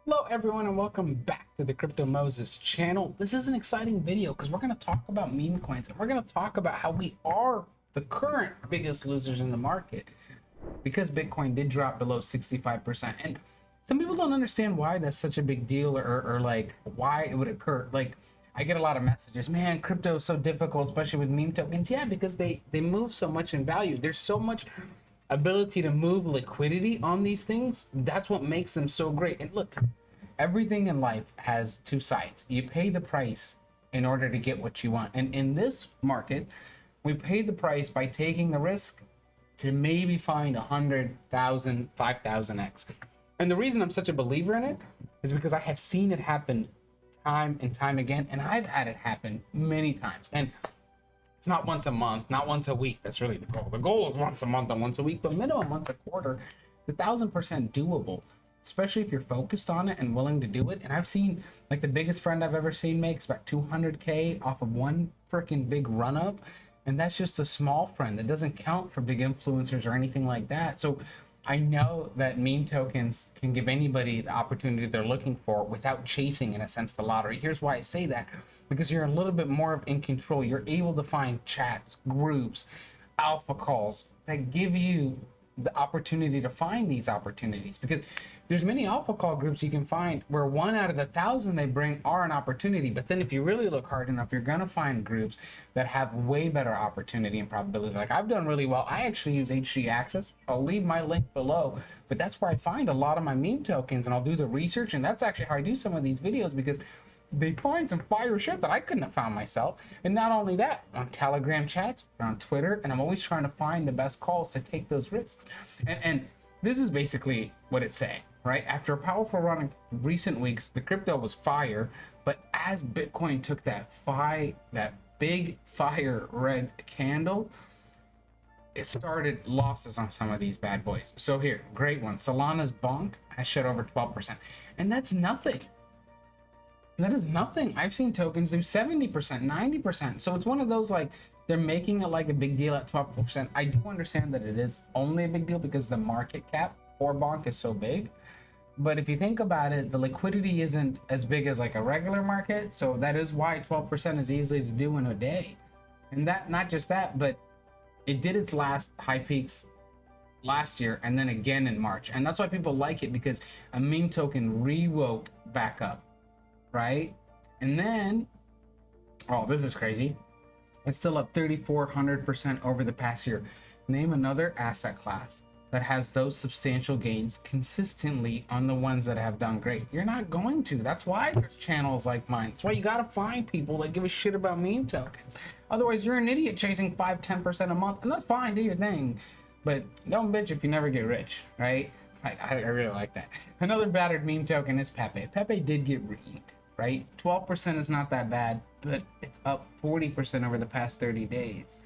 Hello everyone and welcome back to the Crypto Moses channel. This is an exciting video because we're going to talk about meme coins and we're going to talk about how we are the current biggest losers in the market because Bitcoin did drop below 65%. And some people don't understand why that's such a big deal or like why it would occur. Like I get a lot of messages, man, crypto is so difficult, especially with meme tokens. Yeah, because they move so much in value. There's so much ability to move liquidity on these things. That's what makes them so great. And look, everything in life has two sides. You pay the price in order to get what you want, and in this market we pay the price by taking the risk to maybe find 100,000 5,000x. And the reason I'm such a believer in it is because I have seen it happen time and time again, and I've had it happen many times. And it's not once a month, not once a week. That's really the goal. The goal is once a month and once a week, but minimum once a quarter. It's 1,000% doable, especially if you're focused on it and willing to do it. And I've seen, like, the biggest friend I've ever seen makes about 200K off of one freaking big run up. And that's just a small friend. That doesn't count for big influencers or anything like that. So I know that meme tokens can give anybody the opportunity they're looking for without chasing, in a sense, the lottery. Here's why I say that: because you're a little bit more in control. You're able to find chats, groups, alpha calls that give you the opportunity to find these opportunities. Because there's many alpha call groups you can find where 1 out of the 1,000 they bring are an opportunity, but then if you really look hard enough, you're gonna find groups that have way better opportunity and probability. Like I've done really well. I actually use HGAccess. I'll leave my link below, but that's where I find a lot of my meme tokens, and I'll do the research, and that's actually how I do some of these videos, because they find some fire shit that I couldn't have found myself. And not only that, on Telegram chats, on Twitter, and I'm always trying to find the best calls to take those risks. And this is basically what it's saying, right? After a powerful run in recent weeks, the crypto was fire, but as Bitcoin took that big fire red candle, it started losses on some of these bad boys. So here, great one. Solana's bonk has shed over 12%, and that's nothing. That is nothing. I've seen tokens do 70%, 90%. So it's one of those, like, they're making it like a big deal at 12%. I do understand that it is only a big deal because the market cap for bonk is so big. But if you think about it, the liquidity isn't as big as like a regular market. So that is why 12% is easy to do in a day. And that, not just that, but it did its last high peaks last year and then again in March. And that's why people like it, because a meme token re-woke back up. Right? And then, oh, this is crazy. It's still up 3,400% over the past year. Name another asset class that has those substantial gains consistently on the ones that have done great. You're not going to. That's why there's channels like mine. That's why you got to find people that give a shit about meme tokens. Otherwise, you're an idiot chasing 5-10% a month, and that's fine. Do your thing. But don't bitch if you never get rich, right? I really like that. Another battered meme token is Pepe. Pepe did get reamed, right? 12% is not that bad, but it's up 40% over the past 30 days,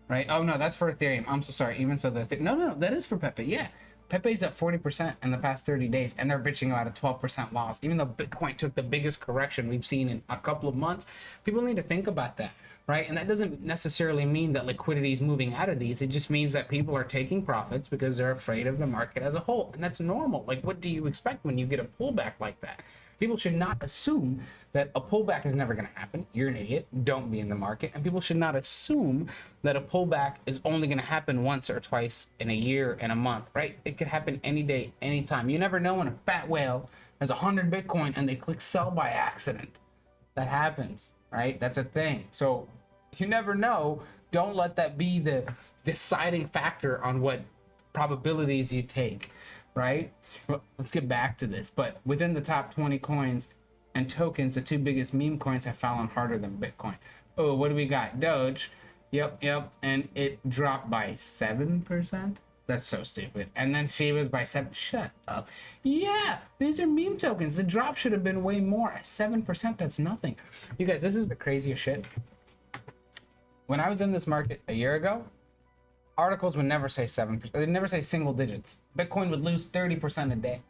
right? Oh no, that's for Ethereum. I'm so sorry. Even so, no, that is for Pepe. Yeah, Pepe's up 40% in the past 30 days, and they're bitching about a 12% loss. Even though Bitcoin took the biggest correction we've seen in a couple of months, people need to think about that, right? And that doesn't necessarily mean that liquidity is moving out of these. It just means that people are taking profits because they're afraid of the market as a whole, and that's normal. Like, what do you expect when you get a pullback like that? People should not assume that a pullback is never going to happen. You're an idiot. Don't be in the market. And people should not assume that a pullback is only going to happen once or twice in a year, in a month, right? It could happen any day, anytime. You never know when a fat whale has 100 Bitcoin and they click sell by accident. That happens, right? That's a thing. So you never know. Don't let that be the deciding factor on what probabilities you take. Right? Well, let's get back to this. But within the top 20 coins and tokens, the two biggest meme coins have fallen harder than Bitcoin. Oh, what do we got? Doge. Yep. And it dropped by 7%. That's so stupid. And then Shiba's by 7. Shut up. Yeah, these are meme tokens. The drop should have been way more. At 7%, that's nothing. You guys, this is the craziest shit. When I was in this market a year ago, articles would never say 7%. They'd never say single digits. Bitcoin would lose 30% a day.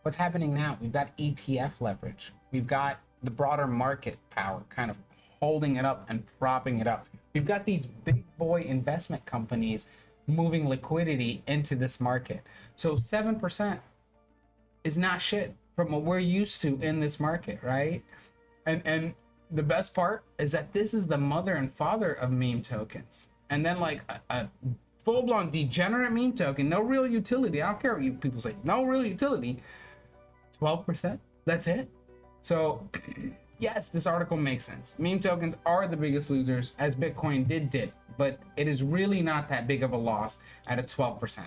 What's happening now? We've got ETF leverage. We've got the broader market power kind of holding it up and propping it up. We've got these big boy investment companies moving liquidity into this market. So 7% is not shit. from what we're used to in this market, right? And the best part is that this is the mother and father of meme tokens. And then like a full-blown degenerate meme token, no real utility. I don't care what you people say, no real utility. 12%. That's it. So yes, this article makes sense. Meme tokens are the biggest losers as Bitcoin did dip, but it is really not that big of a loss at a 12%.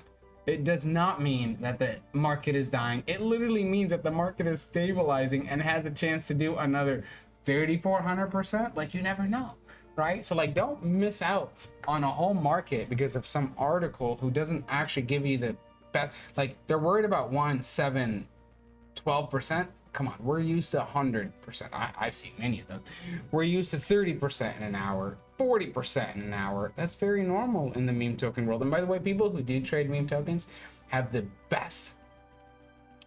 It does not mean that the market is dying. It literally means that the market is stabilizing and has a chance to do another 3,400%. Like, you never know, right? So like, don't miss out on a whole market because of some article who doesn't actually give you the best. Like, they're worried about 1, 7, 12%. Come on, we're used to 100%. I've seen many of those. We're used to 30% in an hour, 40% in an hour. That's very normal in the meme token world. And by the way, people who do trade meme tokens have the best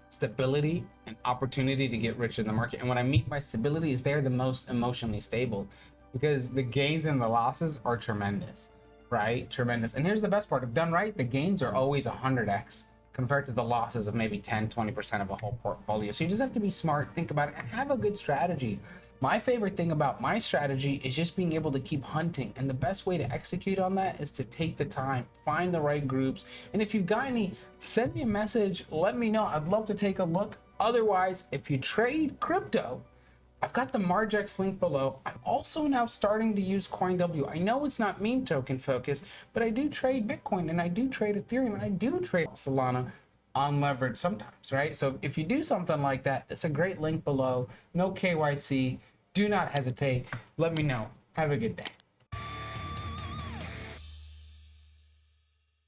stability and opportunity to get rich in the market. And what I mean by stability is they're the most emotionally stable, because the gains and the losses are tremendous, right? Tremendous. And here's the best part: if done right, the gains are always 100x compared to the losses of maybe 10-20% of a whole portfolio. So you just have to be smart, think about it, and have a good strategy. My favorite thing about my strategy is just being able to keep hunting, and the best way to execute on that is to take the time, find the right groups, and if you've got any, send me a message, let me know. I'd love to take a look. Otherwise, if you trade crypto, I've got the Margex link below. I'm also now starting to use CoinW. I know it's not meme token focused, but I do trade Bitcoin, and I do trade Ethereum, and I do trade Solana on leverage sometimes, right? So if you do something like that, it's a great link below. No KYC. Do not hesitate. Let me know. Have a good day.